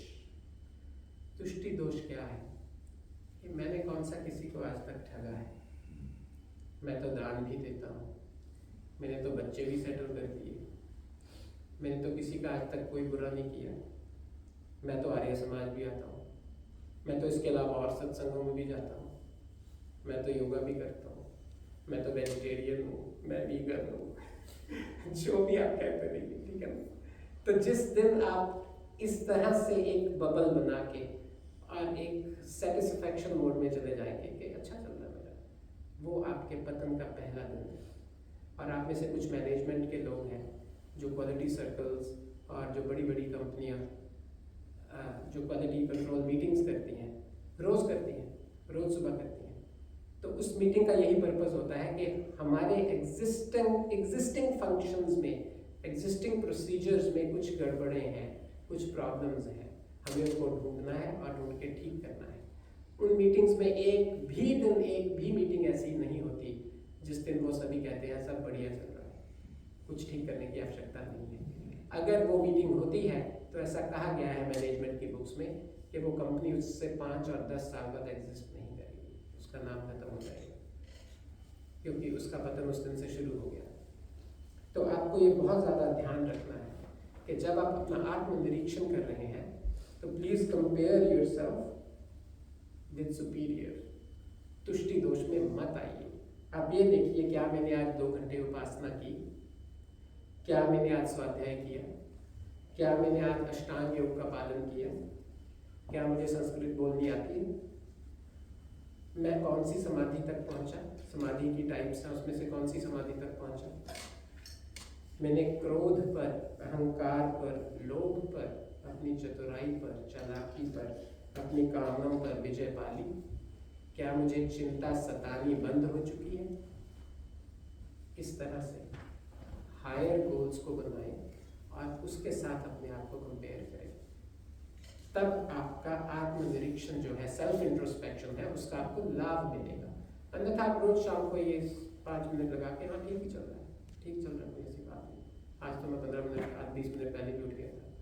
Speaker 1: तुष्टि दोष क्या है? कि मैंने कौन सा किसी को आज तक ठगा है, मैं तो दान भी देता हूँ, मैंने तो बच्चे भी सेटल कर दिए, मैंने तो किसी का आज तक कोई बुरा नहीं किया, मैं तो आर्य समाज भी आता हूँ, मैं तो इसके अलावा और सत्संगों में भी जाता हूँ, मैं तो योगा भी करता हूँ, मैं तो वेजिटेरियन हूँ, मैं वीगन हूँ जो भी आप कहते रहिए, ठीक है ना। तो जिस दिन आप इस तरह से एक बबल बना के और एक सेटिस्फैक्शन मोड में चले जाएंगे कि अच्छा चल रहा है मेरा, वो आपके पतन का पहला दिन है। और आप में से कुछ मैनेजमेंट के लोग हैं जो क्वालिटी सर्कल्स और जो बड़ी बड़ी कंपनियां जो क्वालिटी कंट्रोल मीटिंग्स करती हैं, रोज सुबह करती हैं। तो उस मीटिंग का यही पर्पस होता है कि हमारे एग्जिस्टिंग फंक्शंस में, एग्जिस्टिंग प्रोसीजर्स में कुछ गड़बड़े हैं, कुछ प्रॉब्लम्स हैं, हमें उनको ढूंढना है और ढूंढ के ठीक करना है। उन मीटिंग्स में एक भी मीटिंग ऐसी नहीं होती जिस दिन वो सभी कहते हैं सब बढ़िया चल रहा है, कुछ ठीक करने की आवश्यकता नहीं है। अगर वो मीटिंग होती है तो ऐसा कहा गया है मैनेजमेंट की बुक्स में कि वो कंपनी उससे 5 और 10 साल बाद एग्जिस्ट नहीं करेगी, उसका नाम खत्म हो जाएगा, क्योंकि उसका पतन उस दिन से शुरू हो गया। तो आपको ये बहुत ज़्यादा ध्यान रखना है कि जब आप अपना आत्मनिरीक्षण कर रहे हैं तो please compare yourself with superior. तुष्टि दोष में मत आइए। आप ये देखिए, क्या मैंने आज 2 घंटे उपासना की, क्या मैंने आज स्वाध्याय किया, क्या मैंने आज अष्टांग योग का पालन किया, क्या मुझे संस्कृत बोलनी आती है, मैं कौन सी समाधि तक पहुंचा, समाधि की टाइप्स हैं उसमें से कौन सी समाधि तक पहुंचा, मैंने क्रोध पर, अहंकार पर, लोभ पर, अपनी चतुराई पर, चालाकी पर, अपनी कामनाओं पर विजय पाली, क्या मुझे चिंता सतानी बंद हो चुकी है। इस तरह से हायर गोल्स को बनाएं और उसके साथ अपने आप को कंपेयर करें, तब आपका आत्मनिरीक्षण जो है, सेल्फ इंट्रोस्पेक्शन है, उसका आपको लाभ मिलेगा। अन्यथा आप रोज शाम को ये 5 मिनट लगा के, हाँ ठीक ही चल रहा है, ठीक चल रहा है, कोई ऐसी बात नहीं, आज तो मैं 15 मिनट, आज 20 मिनट पहले भी उठ गया था,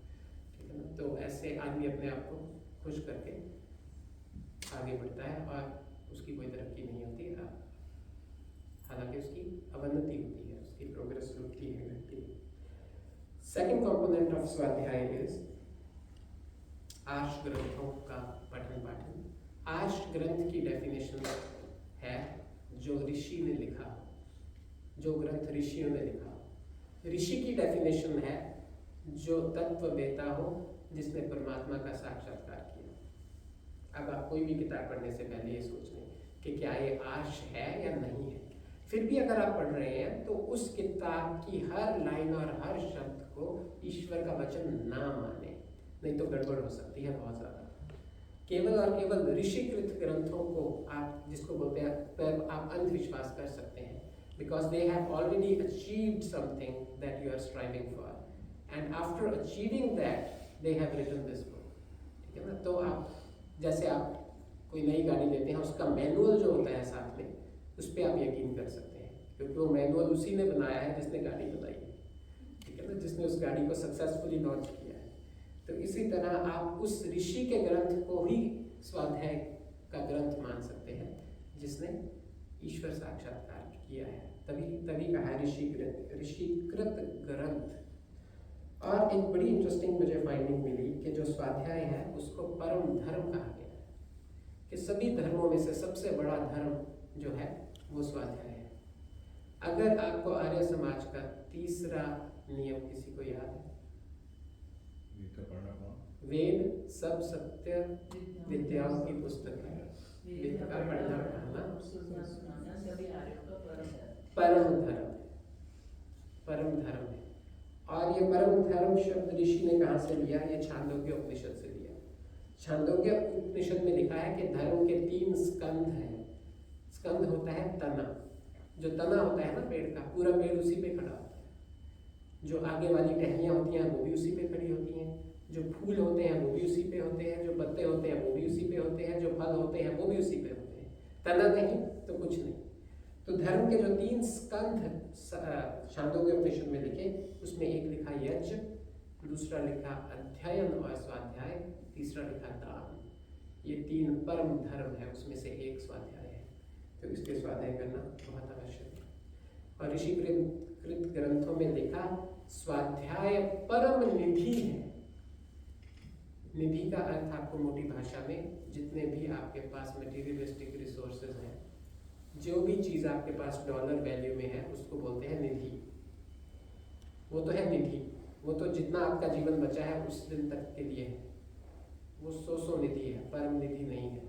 Speaker 1: ठीक है ना। तो ऐसे आदमी अपने आप को खुश करके आगे बढ़ता है और उसकी कोई तरक्की नहीं होती, हालांकि उसकी अवनति होती है, उसकी प्रोग्रेस रुकती है, घटती है। सेकेंड कंपोनेंट ऑफ स्वाध्याय इज आर्ष ग्रंथों का पठन पाठन। आर्ष ग्रंथ की डेफिनेशन है जो ऋषि ने लिखा, जो ग्रंथ ऋषियों ने लिखा। ऋषि की डेफिनेशन है जो तत्ववेता हो, जिसने परमात्मा का साक्षात्कार किया। अब आप कोई भी किताब पढ़ने से पहले ये सोच लें कि क्या ये आर्ष है या नहीं है। फिर भी अगर आप पढ़ रहे हैं तो उस किताब की हर लाइन और हर शब्द को ईश्वर का वचन ना माने, नहीं तो गड़बड़ हो सकती है बहुत ज़्यादा। केवल और केवल ऋषिकृत ग्रंथों को आप, जिसको बोलते हैं, पर आप अंधविश्वास कर सकते हैं, because they have already achieved something that you are striving for, and after achieving that they have written this book, ठीक है ना। तो आप, जैसे आप कोई नई गाड़ी लेते हैं, उसका मैनुअल जो होता है साथ में, उस पर आप यकीन कर सकते हैं, क्योंकि वो मैनुअल उसी ने बनाया है जिसने गाड़ी बनाई है, है ना, जिसने उस गाड़ी को सक्सेसफुली लॉन्च किया है। तो इसी तरह आप उस ऋषि के ग्रंथ को ही स्वाध्याय का ग्रंथ मान सकते हैं जिसने ईश्वर साक्षात्कार किया है, तभी कहा है ऋषिकृत ग्रंथ। और एक बड़ी इंटरेस्टिंग मुझे फाइंडिंग मिली कि जो स्वाध्याय है उसको परम धर्म कहा गया है, कि सभी धर्मों में से सबसे बड़ा धर्म जो है वो स्वाध्याय है। अगर आपको आर्य समाज का तीसरा नियम किसी को याद है? वेद सब सत्य विद्याओं की पुस्तक है, वेद का पढ़ना पढ़ाना परम धर्म है। और ये परम धर्म शब्द ऋषि ने कहाँ से लिया? ये छांदोग्य उपनिषद से लिया। छांदोग्य उपनिषद में लिखा है कि धर्म के 3 स्कंध हैं। स्कंध होता है तना, जो तना होता है ना पेड़ का, पूरा पेड़ उसी पे खड़ा होता है। जो आगे वाली टहनियाँ होती हैं वो भी उसी पे खड़ी होती हैं, जो फूल होते हैं वो भी उसी पे होते हैं, जो पत्ते होते हैं वो भी उसी पे होते हैं, जो फल होते हैं वो भी उसी पे होते हैं। तना नहीं तो कुछ नहीं। तो धर्म के जो 3 स्कंध छांदोग्य उपनिषद में लिखे, उसमें एक लिखा यज्ञ, दूसरा लिखा अध्ययन और स्वाध्याय, तीसरा लिखा दान। ये 3 परम धर्म है, उसमें से एक स्वाध्याय है। तो इसके स्वाध्याय करना बहुत आवश्यक है। और ऋषिकृत ग्रंथों में लिखा स्वाध्याय परम निधि है। निधि का अर्थ आपको मोटी भाषा में जितने भी आपके पास मटेरियलिस्टिक रिसोर्सेज हैं, जो भी चीज़ आपके पास डॉलर वैल्यू में है उसको बोलते हैं निधि। वो तो है निधि, वो तो जितना आपका जीवन बचा है उस दिन तक के लिए है, वो सौ निधि है, परम निधि नहीं है।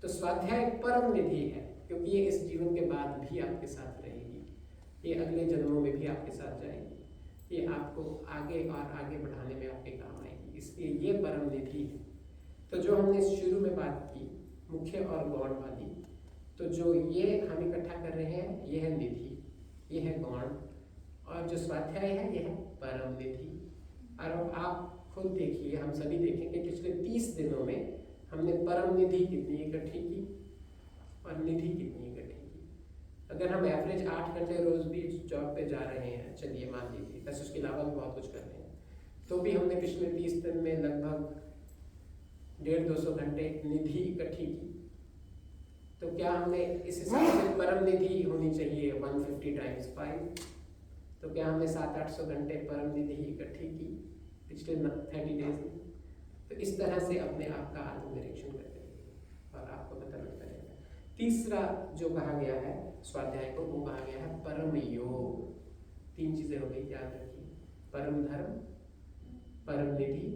Speaker 1: तो स्वाध्याय परम निधि है, क्योंकि ये इस जीवन के बाद भी आपके साथ रहेगी, ये अगले जन्मों में भी आपके साथ जाएगी, ये आपको आगे और आगे बढ़ाने में आपके काम आएगी, इसलिए ये परम निधि है। तो जो हमने शुरू में बात की मुख्य और गौण वाली, तो जो ये हम इकट्ठा कर रहे हैं ये है निधि, ये है गौण, और जो स्वाध्याय है ये है परम निधि। और अब आप खुद देखिए, हम सभी देखेंगे पिछले 30 दिनों में हमने परम निधि कितनी इकट्ठी की और निधि कितनी इकट्ठी की। अगर हम एवरेज 8 घंटे रोज भी जॉब पे जा रहे हैं, चलिए मान लीजिए, बस उसके अलावा भी बहुत कुछ कर रहे हैं, तो भी हमने पिछले 30 दिन में लगभग 150-200 घंटे निधि इकट्ठी की। तो क्या हमने इस हिसाब से परम निधि होनी चाहिए 150 × 5, तो क्या हमने 700-800 घंटे परम निधि इकट्ठी की पिछले 30 डेज में? तो इस तरह से अपने आप का आत्मनिरीक्षण करते रहिए और आपको पता लगता रहेगा। तीसरा जो कहा गया है स्वाध्याय को, वो कहा गया है परम योग। 3 चीजें हो गई, याद रखिए, परम धर्म, परम निधि,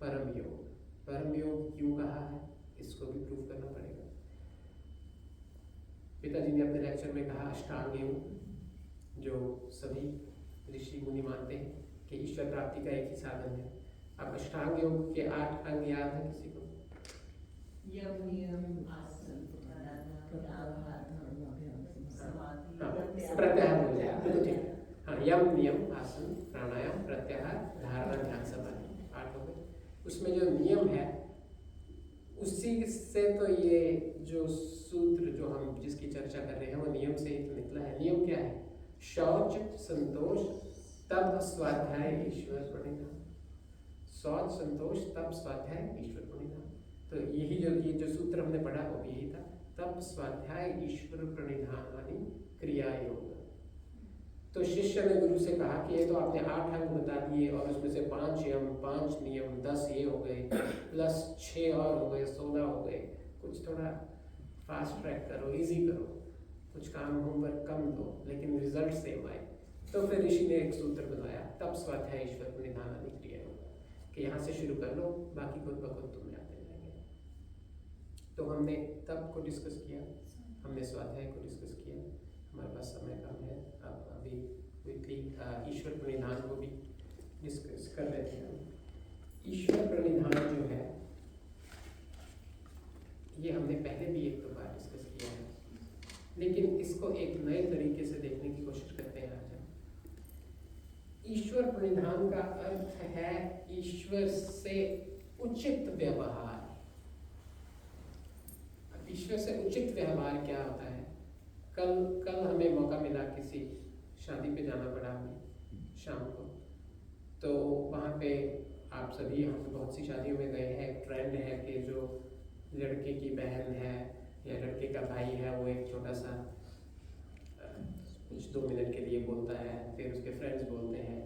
Speaker 1: परम योग। परम योग क्यों कहा है इसको भी प्रूव करना पड़ेगा। पिताजी ने अपने लेक्चर में कहा अष्टांग योग, जो सभी ऋषि मुनि मानते हैं कि ईश्वर प्राप्ति का एक ही साधन है। अब अष्टांग योग के 8 अंग याद है किसी को?
Speaker 2: यम नियम आसन
Speaker 1: प्रत्याहार हो जाए तो ठीक है। हाँ, यम नियम आसन प्राणायाम प्रत्याहार धारणा ध्यान समाधि 8 हो गए। उसमें जो नियम है उसी से तो ये जो सूत्र जो हम जिसकी चर्चा कर रहे हैं वो नियम से ही तो निकला है। नियम क्या है? शौच संतोष तब स्वाध्याय ईश्वर प्रणिधान। शौच संतोष तब स्वाध्याय ईश्वर प्रणिधान। तो ये जो सूत्र हमने पढ़ा वो भी यही था, तब स्वाध्याय ईश्वर प्रणिधान यानी क्रिया योग। तो शिष्य ने गुरु से कहा कि ये तो आपने 8 अंग बता दिए और उसमें से 5 यम 5 नियम 10 ये हो गए, प्लस 6 और हो गए, 16 हो गए, कुछ थोड़ा फास्ट ट्रैक करो, इजी करो, कुछ काम होमवर्क कम दो लेकिन रिजल्ट सेम आए। तो फिर ऋषि ने एक सूत्र बनाया, तब स्वाध्याय ईश्वर प्रणिधान आदि क्रिया योग, कि यहाँ से शुरू कर लो, बाकी खुद ब खुद तुम्हें आते जाएंगे। तो हमने तब को डिस्कस किया, हमने स्वाध्याय को डिस्कस किया, हमारे पास समय कम है, अब अभी क्विकली ईश्वर प्रणिधान को भी डिस्कस कर लेते हैं। ईश्वर प्रणिधान जो है ये हमने पहले भी एक दो बार डिस्कस किया है, लेकिन इसको एक नए तरीके से देखने की कोशिश करते हैं आज हम। ईश्वर प्रणिधान का अर्थ है ईश्वर से उचित व्यवहार। अब ईश्वर से उचित व्यवहार क्या होता है? कल हमें मौका मिला, किसी शादी पे जाना पड़ा हमें शाम को, तो वहाँ पे आप सभी यहाँ पे बहुत सी शादियों में गए हैं, एक ट्रेंड है कि जो लड़के की बहन है या लड़के का भाई है वो एक छोटा सा कुछ 2 मिनट के लिए बोलता है, फिर उसके फ्रेंड्स बोलते हैं,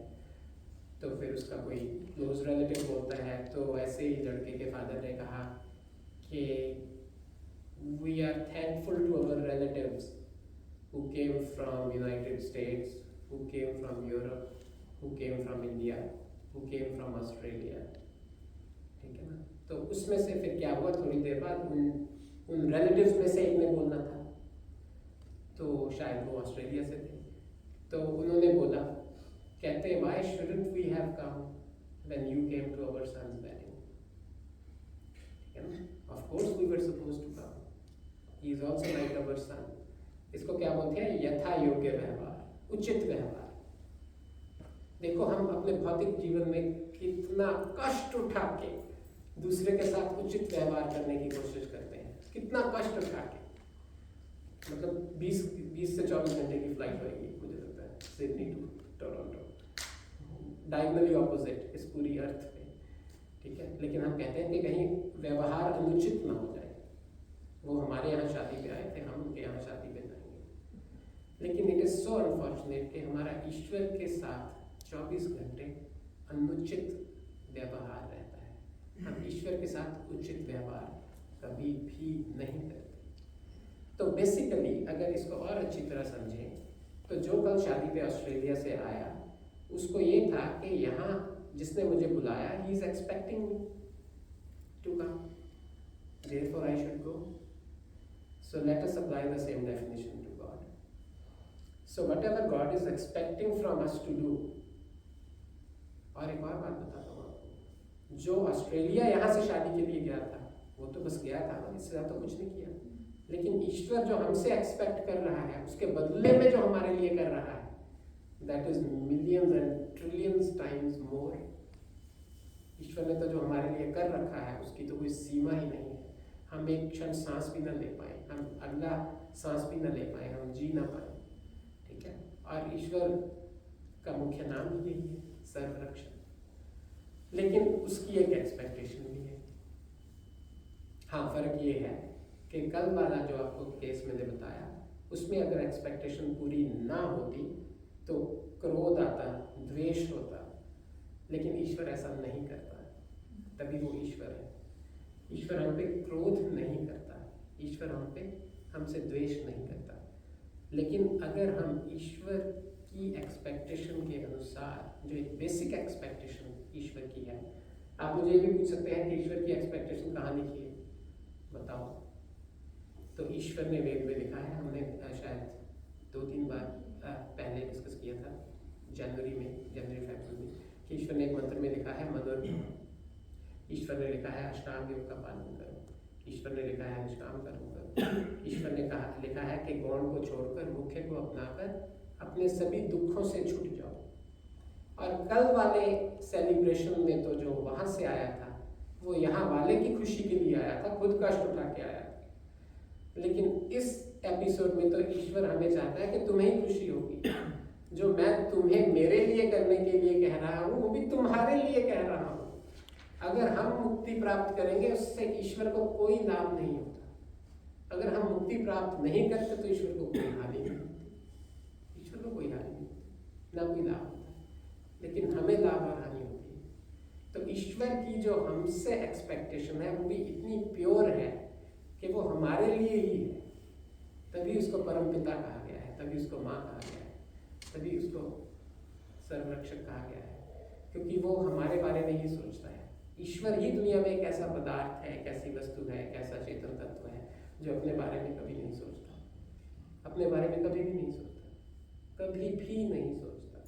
Speaker 1: तो फिर उसका कोई क्लोज रिलेटिव बोलता है। तो ऐसे ही लड़के के फादर ने कहा कि we are thankful to our relatives who came from United States, who came from Europe, who came from India, who came from Australia, ठीक है ना। तो उसमें से फिर क्या हुआ, थोड़ी देर बाद उन रिलेटिव्स में से एक ने बोलना था, तो शायद वो ऑस्ट्रेलिया से थे, तो उन्होंने बोला, कहते हैं why shouldn't we have come when you came to our son's wedding, ठीक है ना। Of course we were supposed to come, he is also like our son। इसको क्या बोलते हैं, यथा योग्य व्यवहार, उचित व्यवहार। देखो हम अपने भौतिक जीवन में कितना कष्ट उठा के दूसरे के साथ उचित व्यवहार करने की कोशिश करते हैं, कितना कष्ट उठा के, मतलब 20 से 24 घंटे की फ्लाइट होगी मुझे लगता है Sydney to Toronto, diagonally opposite इस पूरी अर्थ पे, ठीक है। लेकिन हम कहते हैं कि कहीं व्यवहार अनुचित ना हो जाए। वो हमारे यहाँ शादी पे आए थे, हम उनके यहाँ शादी पे जाएंगे, लेकिन इट इज सो अनफॉर्चुनेट कि हमारा ईश्वर के साथ 24 घंटे अनुचित व्यवहार रहता है। हम ईश्वर के साथ उचित व्यवहार कभी भी नहीं करते। तो बेसिकली अगर इसको और अच्छी तरह समझें तो जो कल शादी पे ऑस्ट्रेलिया से आया उसको ये था कि यहाँ जिसने मुझे बुलाया he is expecting me to come, therefore I should go। So let us apply the same definition to God। So whatever God is expecting from us to do, और एक और बात बताता हूँ आपको, जो ऑस्ट्रेलिया यहाँ से शादी के लिए गया था वो तो बस गया था ना, इससे ज़्यादा तो कुछ नहीं किया, लेकिन ईश्वर जो हमसे एक्सपेक्ट कर रहा है उसके बदले में जो हमारे लिए कर रहा है, that is millions and trillions times more. ईश्वर ने तो जो हमारे लिए कर रखा है उसकी तो कोई सीमा ही नहीं है। हम एक क्षण सांस भी न ले पाए, हम अगला सांस भी न ले पाए, हम जी ना पाए, ठीक है। और ईश्वर का मुख्य नाम ही यही है, सर्वरक्षक। लेकिन उसकी एक एक्सपेक्टेशन भी है। हाँ, फर्क ये है कि कल वाला जो आपको केस मैंने बताया उसमें अगर एक्सपेक्टेशन पूरी ना होती तो क्रोध आता, द्वेष होता, लेकिन ईश्वर ऐसा नहीं करता, तभी वो ईश्वर है। ईश्वर हम पे क्रोध नहीं करता, ईश्वर हमसे द्वेष नहीं करता। लेकिन अगर हम ईश्वर की एक्सपेक्टेशन के अनुसार, जो एक बेसिक एक्सपेक्टेशन ईश्वर की है, आप मुझे ये भी पूछ सकते हैं कि ईश्वर की एक्सपेक्टेशन कहाँ लिखी है, बताओ। तो ईश्वर ने वेद में लिखा है, हमने शायद 2-3 बार पहले डिस्कस किया था जनवरी फरवरी में, कि ईश्वर ने एक मंत्र में लिखा है मनोरम, ईश्वर ने लिखा है अष्टांग योग का पालन करो, ईश्वर ने लिखा है निष्काम कर्म करो, ईश्वर ने लिखा है कि गौण को छोड़कर मुख्य को अपनाकर अपने सभी दुखों से छूट जाओ। और कल वाले सेलिब्रेशन में तो जो वहां से आया था वो यहाँ वाले की खुशी के लिए आया था, खुद कष्ट उठा के आया था। लेकिन इस एपिसोड में तो ईश्वर हमें चाहता है कि तुम्हें ही खुशी होगी, जो मैं तुम्हें मेरे लिए करने के लिए कह रहा हूँ वो भी तुम्हारे लिए कह रहा हूँ। अगर हम मुक्ति प्राप्त करेंगे उससे ईश्वर को कोई लाभ नहीं होता। अगर हम मुक्ति प्राप्त नहीं करते तो ईश्वर को कोई हानि नहीं होती, ईश्वर को कोई हानि नहीं, ना कोई लाभ होता, लेकिन हमें लाभ और हानि होती है। तो ईश्वर की जो हमसे एक्सपेक्टेशन है वो भी इतनी प्योर है कि वो हमारे लिए ही है, तभी उसको परमपिता कहा गया है, तभी उसको माँ कहा गया है, तभी उसको सर्वरक्षक कहा गया है, क्योंकि वो हमारे बारे में ही सोचता है। ईश्वर ही दुनिया में एक ऐसा पदार्थ है, एक ऐसी वस्तु है, एक ऐसा चेतन तत्व है जो अपने बारे में कभी नहीं सोचता, अपने बारे में कभी भी नहीं सोचता, कभी भी नहीं सोचता।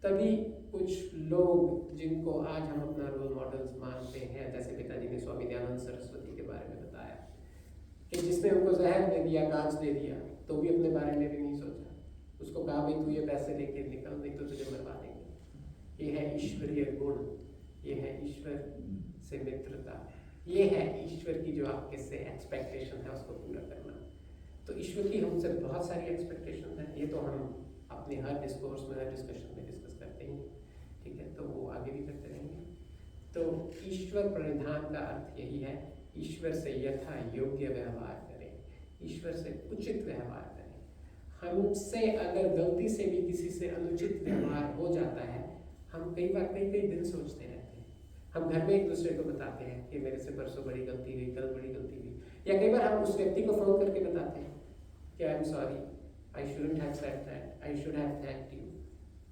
Speaker 1: तभी कुछ लोग जिनको आज हम अपना रोल मॉडल्स मानते हैं, जैसे पिताजी ने स्वामी दयानंद सरस्वती के बारे में बताया कि जिसने उनको जहर दे दिया, कांच दे दिया, तो भी अपने बारे में भी नहीं सोचा। उसको कहा भाई तू ये पैसे लेके निकल, नहीं तो तुझे मरवा देंगे। ये है ईश्वरीय गुण, ये है ईश्वर से मित्रता, ये है ईश्वर की जो आपके से एक्सपेक्टेशन है उसको पूरा करना। तो ईश्वर की हमसे बहुत सारी एक्सपेक्टेशन है, ये तो हम अपने हर डिस्कोर्स में, हर डिस्कशन में डिस्कस करते हैं, ठीक है। तो तो वो आगे भी करते रहेंगे। तो ईश्वर प्रणिधान का अर्थ यही है, ईश्वर से यथा योग्य व्यवहार करें, ईश्वर से उचित व्यवहार करें। हमसे अगर गलती से भी किसी से अनुचित व्यवहार हो जाता है, हम कई बार कई दिन सोचते रहते हैं। हम घर में एक दूसरे को बताते हैं कि मेरे से परसों बड़ी गलती हुई, कल बड़ी गलती हुई, या कई बार हम उस व्यक्ति को फोन करके बताते हैं कि I am sorry, I shouldn't have said that, I should have thanked you,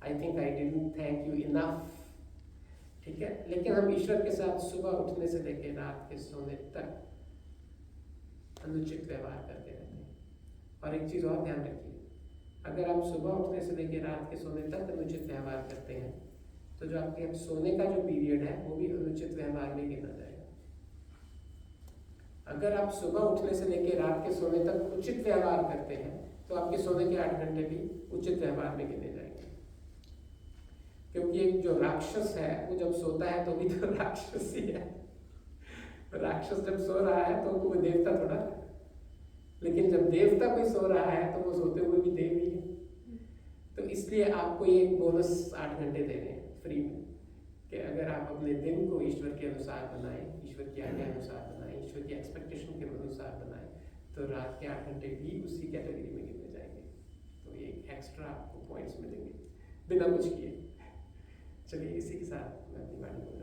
Speaker 1: I think I didn't thank you enough. ठीक है, लेकिन हम ईश्वर के साथ सुबह उठने से लेकर रात के सोने तक अनुचित व्यवहार करते रहते हैं। और एक चीज और ध्यान रखिए, अगर आप सुबह उठने से लेकर रात के सोने तक अनुचित व्यवहार करते हैं, तो जो आपके अब सोने का जो पीरियड है वो भी अनुचित व्यवहार में गिना जाएगा। अगर आप सुबह उठने से लेकर रात के सोने तक उचित व्यवहार करते हैं, तो आपके सोने के 8 घंटे भी उचित व्यवहार में गिने जाएंगे। क्योंकि एक जो राक्षस है वो जब सोता है तो भी तो राक्षस ही है। राक्षस जब सो रहा है तो वो देवता थोड़ा, लेकिन जब देवता कोई सो रहा है तो वो सोते हुए भी देव ही है। तो इसलिए आपको ये बोनस 8 घंटे दे रहे हैं फ्री में, कि अगर आप अपने दिन को ईश्वर के अनुसार बनाएं, ईश्वर की आज्ञा अनुसार बनाएं, ईश्वर की एक्सपेक्टेशन के अनुसार बनाएं, तो रात के 8 घंटे भी उसी कैटेगरी में गिने जाएंगे। तो ये एक्स्ट्रा आपको पॉइंट्स मिलेंगे बिना कुछ किए। चलिए इसी के साथ मैं अपनी वाणी को